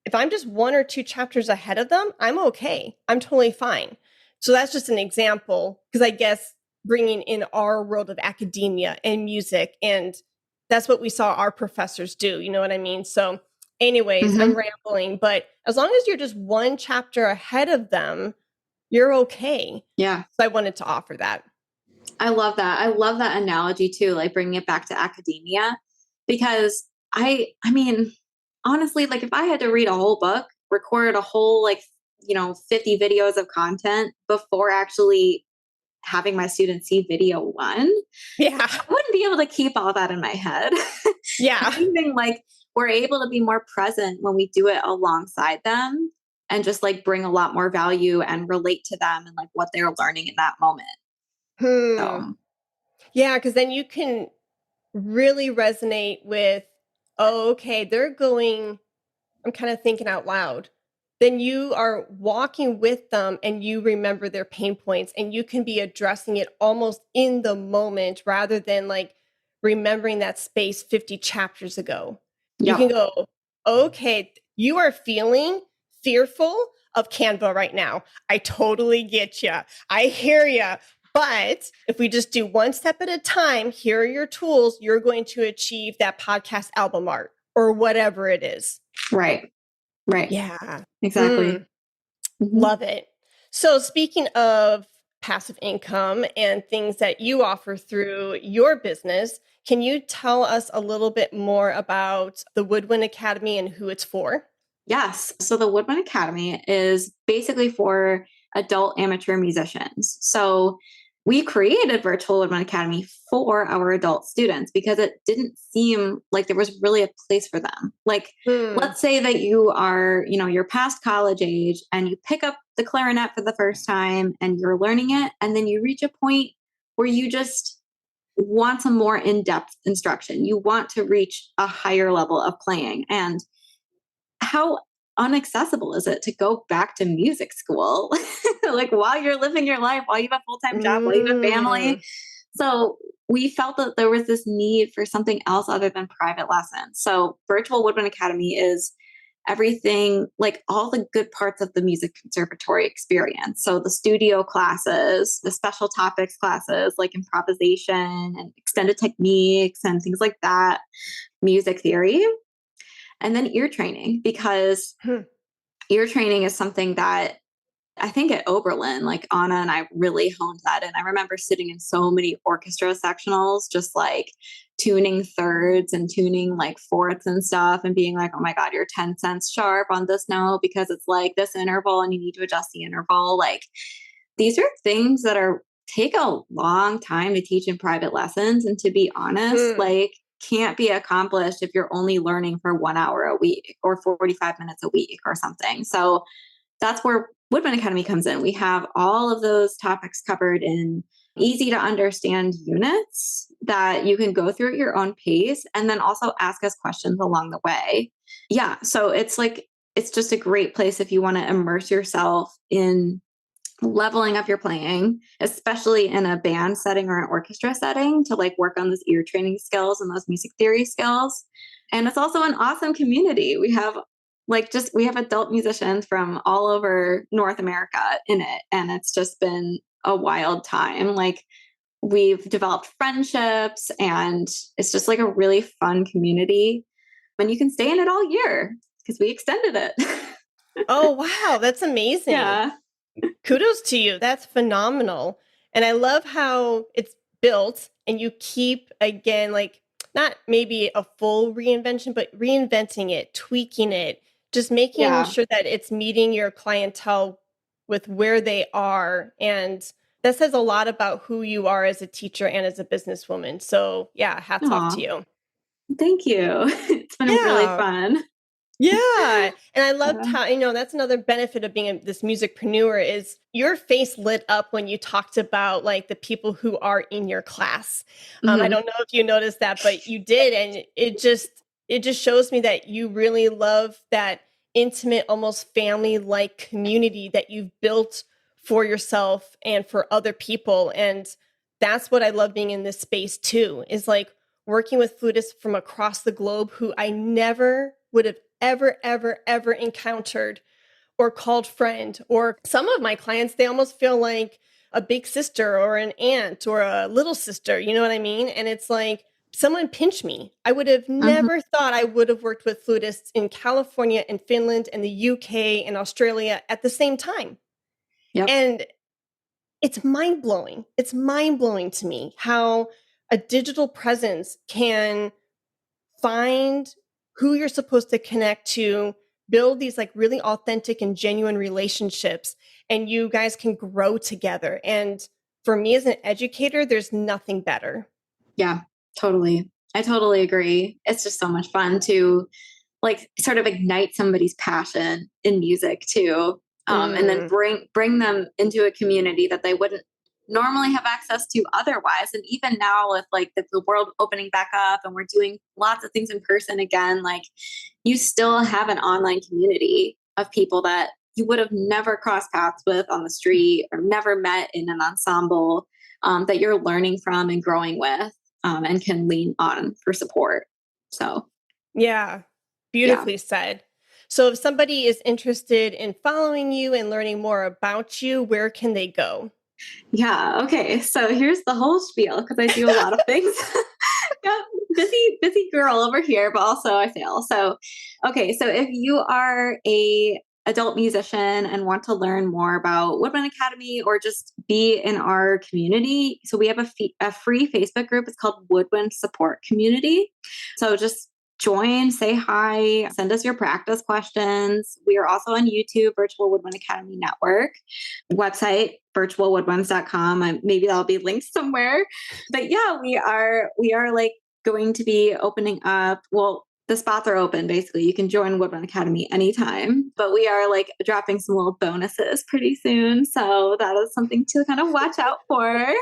if I'm just 1 or 2 chapters ahead of them, I'm okay. I'm totally fine. So that's just an example, because I guess bringing in our world of academia and music, and that's what we saw our professors do. You know what I mean? So anyways, I'm rambling, but as long as you're just 1 chapter ahead of them, you're okay. Yeah. So I wanted to offer that. I love that. I love that analogy too, like bringing it back to academia, because I mean, honestly, like if I had to read a whole book, record a whole like, you know, 50 videos of content before actually having my students see video 1, I wouldn't be able to keep all that in my head. Yeah. Even like we're able to be more present when we do it alongside them and just like bring a lot more value and relate to them and like what they're learning in that moment. So. Yeah, because then you can really resonate with, oh, okay, they're going, I'm kind of thinking out loud. Then you are walking with them and you remember their pain points and you can be addressing it almost in the moment rather than like remembering that space 50 chapters ago. You can go, okay, you are feeling fearful of Canva right now. I totally get you. I hear you. But if we just do 1 step at a time, here are your tools. You're going to achieve that podcast album art or whatever it is. Right. Yeah. Exactly. Love it. So speaking of passive income and things that you offer through your business. Can you tell us a little bit more about the Woodwind Academy and who it's for? Yes. So the Woodwind Academy is basically for adult amateur musicians. So we created Virtual Woodwind Academy for our adult students because it didn't seem like there was really a place for them. Like, let's say that you are, you're past college age and you pick up the clarinet for the first time and you're learning it. And then you reach a point where you just want some more in-depth instruction. You want to reach a higher level of playing. And how unaccessible is it to go back to music school? Like while you're living your life, while you have a full-time job, while you have a family. So we felt that there was this need for something else other than private lessons. So Virtual Woodwind Academy is everything, like all the good parts of the music conservatory experience. So the studio classes, the special topics classes like improvisation and extended techniques and things like that, music theory. And then ear training, because ear training is something that I think at Oberlin, like Anna and I really honed that in. I remember sitting in so many orchestra sectionals, just like tuning thirds and tuning like fourths and stuff and being like, oh my God, you're 10 cents sharp on this note because it's like this interval and you need to adjust the interval. Like these are things that take a long time to teach in private lessons. And to be honest, like can't be accomplished if you're only learning for 1 hour a week or 45 minutes a week or something. So that's where Woodwind Academy comes in. We have all of those topics covered in easy to understand units that you can go through at your own pace and then also ask us questions along the way. Yeah. So it's just a great place if you want to immerse yourself in leveling up your playing, especially in a band setting or an orchestra setting, to like work on those ear training skills and those music theory skills. And it's also an awesome community. We have adult musicians from all over North America in it. And it's just been a wild time. Like we've developed friendships and it's just like a really fun community. And you can stay in it all year because we extended it. Oh, wow. That's amazing. Yeah. Kudos to you. That's phenomenal. And I love how it's built and you keep, again, like not maybe a full reinvention, but reinventing it, tweaking it, just making sure that it's meeting your clientele with where they are. And that says a lot about who you are as a teacher and as a businesswoman. So yeah, hats off to you. Thank you. It's been really fun. Yeah. And I loved how, that's another benefit of being this musicpreneur is your face lit up when you talked about like the people who are in your class. I don't know if you noticed that, but you did. And it just shows me that you really love that intimate, almost family-like community that you've built for yourself and for other people. And that's what I love being in this space too, is like working with flutists from across the globe who I never would have ever encountered or called friend. Or some of my clients, they almost feel like a big sister or an aunt or a little sister, you know what I mean? And it's like, someone pinch me. I would have never thought I would have worked with flutists in California and Finland and the UK and Australia at the same time. Yep. And it's mind-blowing. It's mind-blowing to me how a digital presence can find who you're supposed to connect to, build these like really authentic and genuine relationships, and you guys can grow together. And for me as an educator, there's nothing better. Yeah, totally. I totally agree. It's just so much fun to like sort of ignite somebody's passion in music too. And then bring them into a community that they wouldn't normally have access to otherwise. And even now with like the world opening back up and we're doing lots of things in person again, like you still have an online community of people that you would have never crossed paths with on the street or never met in an ensemble that you're learning from and growing with and can lean on for support. So yeah, beautifully said. So if somebody is interested in following you and learning more about you, where can they go? Yeah. Okay. So here's the whole spiel because I do a lot of things. Yeah, busy girl over here, but also I fail. So, okay. So if you are a adult musician and want to learn more about Woodwind Academy or just be in our community, so we have a free Facebook group. It's called Woodwind Support Community. So just join, say hi, send us your practice questions. We are also on YouTube, Virtual Woodwind Academy Network, website, virtualwoodwinds.com. Maybe that'll be linked somewhere. But yeah, we are like going to be opening up. Well, the spots are open. Basically, you can join Woodwind Academy anytime, but we are like dropping some little bonuses pretty soon. So that is something to kind of watch out for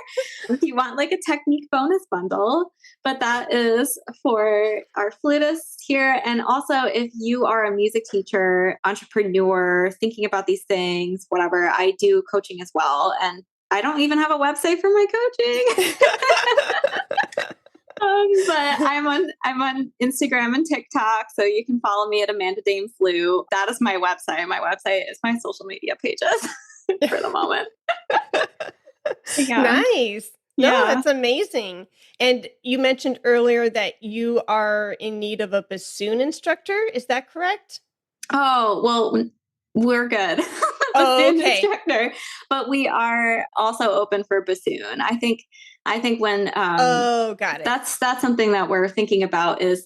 if you want like a technique bonus bundle. But that is for our flutists here. And also if you are a music teacher, entrepreneur, thinking about these things, whatever, I do coaching as well. And I don't even have a website for my coaching. But I'm on Instagram and TikTok, so you can follow me at Amanda Dame Flute. That is my website. My website is my social media pages for the moment. Yeah. Nice. No, that's amazing. And you mentioned earlier that you are in need of a bassoon instructor. Is that correct? Oh, well, we're good. Instructor, but we are also open for bassoon. I think when got it. That's something that we're thinking about is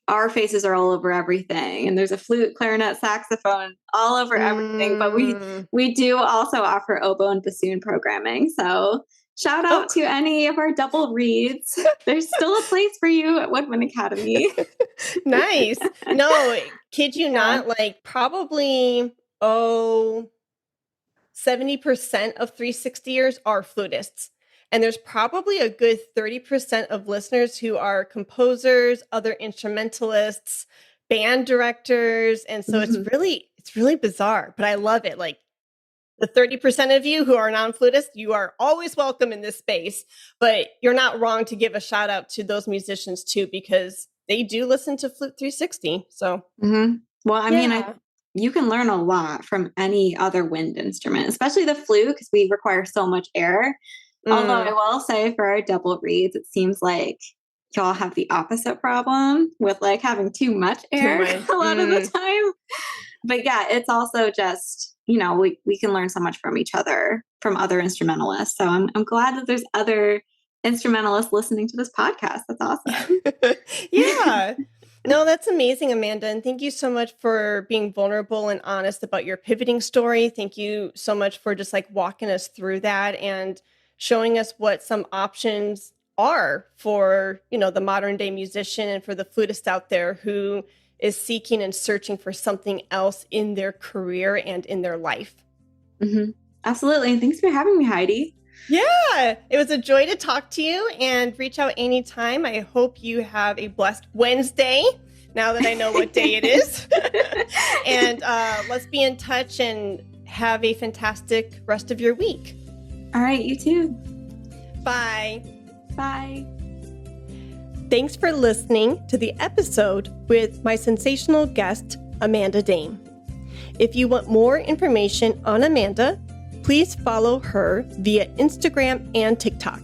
our faces are all over everything, and there's a flute, clarinet, saxophone all over everything. But we do also offer oboe and bassoon programming. So shout out to any of our double reeds. There's still a place for you at Woodwind Academy. Nice. No, kid you not, like probably 70% of 360ers are flutists. And there's probably a good 30% of listeners who are composers, other instrumentalists, band directors. And so it's really bizarre, but I love it. Like the 30% of you who are non-flutists, you are always welcome in this space, but you're not wrong to give a shout out to those musicians too, because they do listen to Flute 360. So, well, I mean, you can learn a lot from any other wind instrument, especially the flute, because we require so much air. Although I will say for our double reeds, it seems like y'all have the opposite problem with like having too much air a lot of the time. But yeah, it's also just, we can learn so much from each other, from other instrumentalists. So I'm glad that there's other instrumentalists listening to this podcast. That's awesome. Yeah. No, that's amazing, Amanda. And thank you so much for being vulnerable and honest about your pivoting story. Thank you so much for just like walking us through that and showing us what some options are for, the modern day musician and for the flutist out there who is seeking and searching for something else in their career and in their life. Absolutely. And thanks for having me, Heidi. Yeah, it was a joy to talk to you, and reach out anytime. I hope you have a blessed Wednesday now that I know what day it is. And let's be in touch and have a fantastic rest of your week. All right, you too. Bye. Bye. Thanks for listening to the episode with my sensational guest, Amanda Dame. If you want more information on Amanda, please follow her via Instagram and TikTok.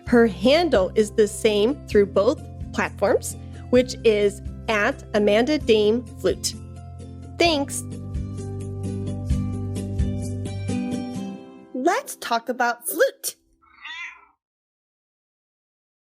Her handle is the same through both platforms, which is at Amanda Dame Flute. Thanks. Let's talk about flute.